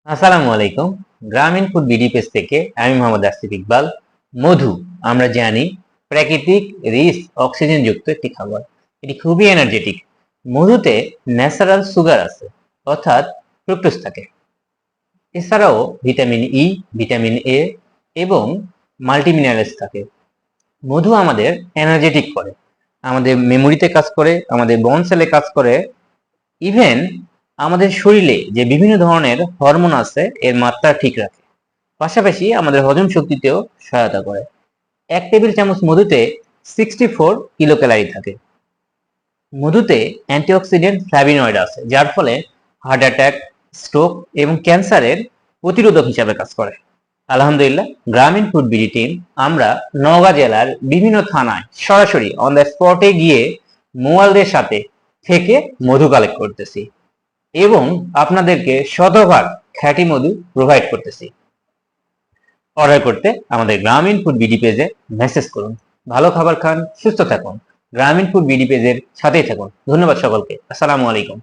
আসসালামু আলাইকুম। গ্রামীণ ফুড বিডি পেজ থেকে আমি মোহাম্মদ আসিফ ইকবাল। মধু আমরা জানি প্রাকৃতিক রিচ অক্সিজেন যুক্ত একটি খাবার। এটি খুবই এনার্জেটিক। মধুতে ন্যাচারাল সুগার আছে, অর্থাৎ ফ্রুক্টোজ থাকে। এছাড়াও ভিটামিন ই, ভিটামিন এ এবং মাল্টিমিনারেলস থাকে। মধু আমাদের এনার্জেটিক করে, আমাদের মেমোরিতে কাজ করে, আমাদের বন সেলে কাজ করে, ইভেন আমাদের শরীরে যে বিভিন্ন ধরনের হরমোন আছে এর মাত্রা ঠিক রাখে। পাশাপাশি আমাদের হজম শক্তিতেও সহায়তা করে। 1 টেবিল চামচ মধুতে 64 কিলো ক্যালোরি থাকে। মধুতে অ্যান্টিঅক্সিডেন্ট ফ্ল্যাভিনয়েড আছে, যার ফলে হার্ট অ্যাটাক, স্ট্রোক এবং ক্যান্সারের প্রতিরোধক হিসাবে কাজ করে। আলহামদুলিল্লাহ, গ্রামীণ ফুড বিডি টিম আমরা নওগাঁ জেলার বিভিন্ন থানায় সরাসরি অন দ্য স্পটে গিয়ে মোয়ালদের সাথে থেকে মধু কালেক্ট করতেছি এবং আপনাদেরকে শতভাগ খাঁটি মধু প্রোভাইড করতেছি। অর্ডার করতে আমাদের গ্রামীণ ফুড বিডি পেজে মেসেজ করুন। ভালো খাবার খান, সুস্থ থাকুন। গ্রামীণ ফুড বিডি পেজের সাথেই থাকুন। ধন্যবাদ সকলকে। আসসালামু আলাইকুম।